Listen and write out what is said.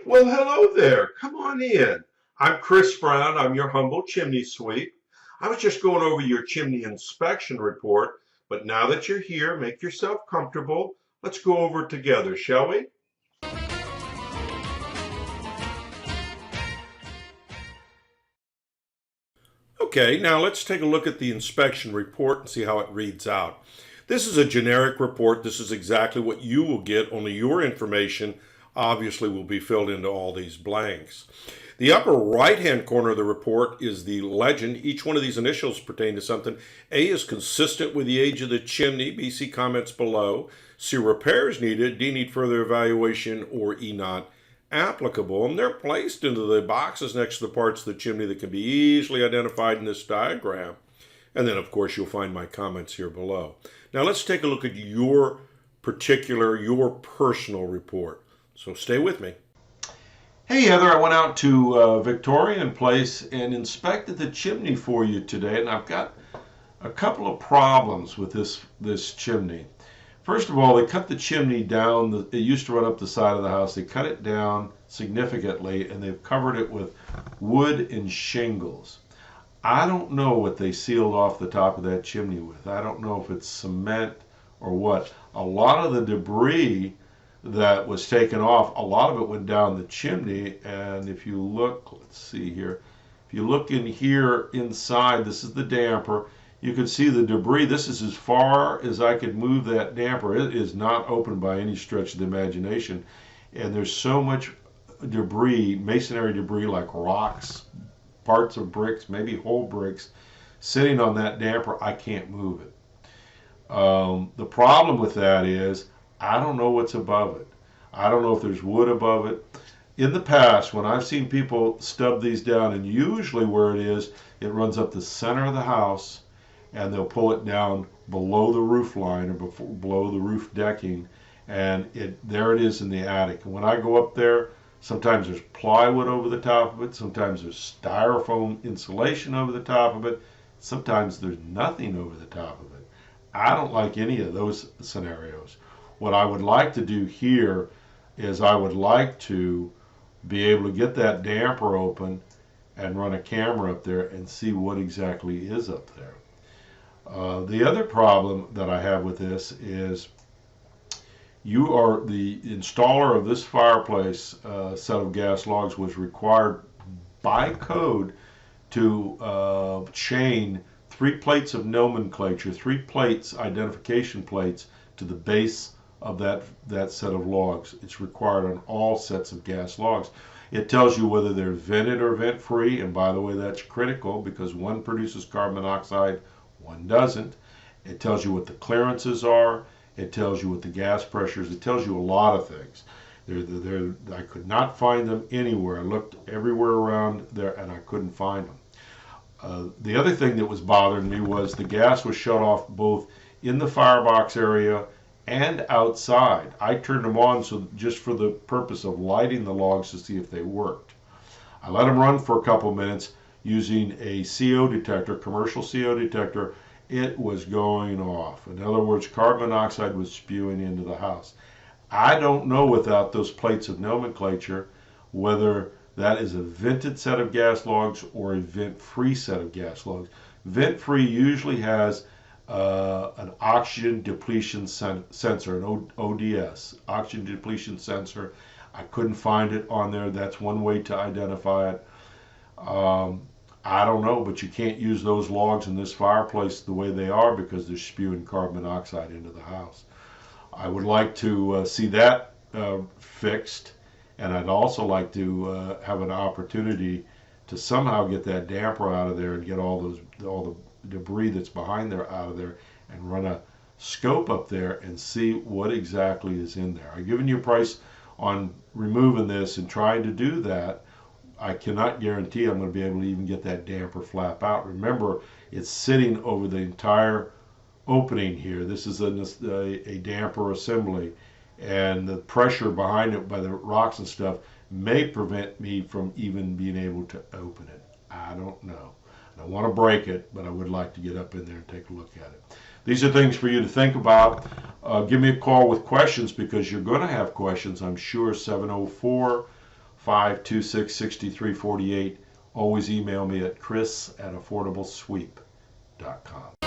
Well, hello there. Come on in. I'm Chris Brown. I'm your humble chimney sweep. I was just going over your chimney inspection report, but now that you're here, make yourself comfortable. Let's go over it together, shall we? Okay, now let's take a look at the inspection report and see how it reads out. This is a generic report. This is exactly what you will get, only your information obviously will be filled into all these blanks. The upper right-hand corner of the report is the legend. Each one of these initials pertain to something. A is consistent with the age of the chimney. B, see comments below. C, repairs needed. D, need further evaluation. Or E, not applicable. And they're placed into the boxes next to the parts of the chimney that can be easily identified in this diagram. And then, of course, you'll find my comments here below. Now, let's take a look at your personal report. So stay with me. Hey Heather, I went out to Victorian Place and inspected the chimney for you today, and I've got a couple of problems with this chimney. First of all, they cut the chimney down. It used to run up the side of the house. They cut it down significantly, and they've covered it with wood and shingles. I don't know what they sealed off the top of that chimney with. I don't know if it's cement or what. A lot of the debris that was taken off, a lot of it went down the chimney, and if you look, let's see here, if you look in here inside, this is the damper, you can see the debris. This is as far as I could move that damper. It is not open by any stretch of the imagination, and there's so much debris, masonry debris like rocks, parts of bricks, maybe whole bricks, sitting on that damper. I can't move it. The problem with that is I don't know what's above it. I don't know if there's wood above it. In the past, when I've seen people stub these down, and usually where it is, it runs up the center of the house, and they'll pull it down below the roof line or below the roof decking, and there it is in the attic. And when I go up there, sometimes there's plywood over the top of it, sometimes there's styrofoam insulation over the top of it, sometimes there's nothing over the top of it. I don't like any of those scenarios. What I would like to do here is I would like to be able to get that damper open and run a camera up there and see what exactly is up there. The other problem that I have with this is you are the installer of this fireplace set of gas logs was required by code to chain 3 plates of nomenclature, 3 plates, identification plates, to the base of that set of logs. It's required on all sets of gas logs. It tells you whether they're vented or vent free, and by the way, that's critical because one produces carbon monoxide, one doesn't. It tells you what the clearances are. It tells you what the gas pressure is. It tells you a lot of things. I could not find them anywhere. I looked everywhere around there and I couldn't find them. The other thing that was bothering me was the gas was shut off both in the firebox area and outside. I turned them on just for the purpose of lighting the logs to see if they worked. I let them run for a couple minutes using a CO detector, commercial CO detector. It was going off. In other words, carbon monoxide was spewing into the house. I don't know without those plates of nomenclature whether that is a vented set of gas logs or a vent-free set of gas logs. Vent-free usually has an oxygen depletion sensor, an ODS, oxygen depletion sensor. I couldn't find it on there. That's one way to identify it. I don't know, but you can't use those logs in this fireplace the way they are because they're spewing carbon monoxide into the house. I would like to see that fixed, and I'd also like to have an opportunity to somehow get that damper out of there and get all the debris that's behind there out of there and run a scope up there and see what exactly is in there. I've given you a price on removing this and trying to do that. I cannot guarantee I'm going to be able to even get that damper flap out. Remember, it's sitting over the entire opening here. This is a damper assembly, and the pressure behind it by the rocks and stuff may prevent me from even being able to open it. I don't know. I don't want to break it, but I would like to get up in there and take a look at it. These are things for you to think about. Give me a call with questions because you're going to have questions, I'm sure. 704 526-6348. Always email me at chris@affordablesweep.com.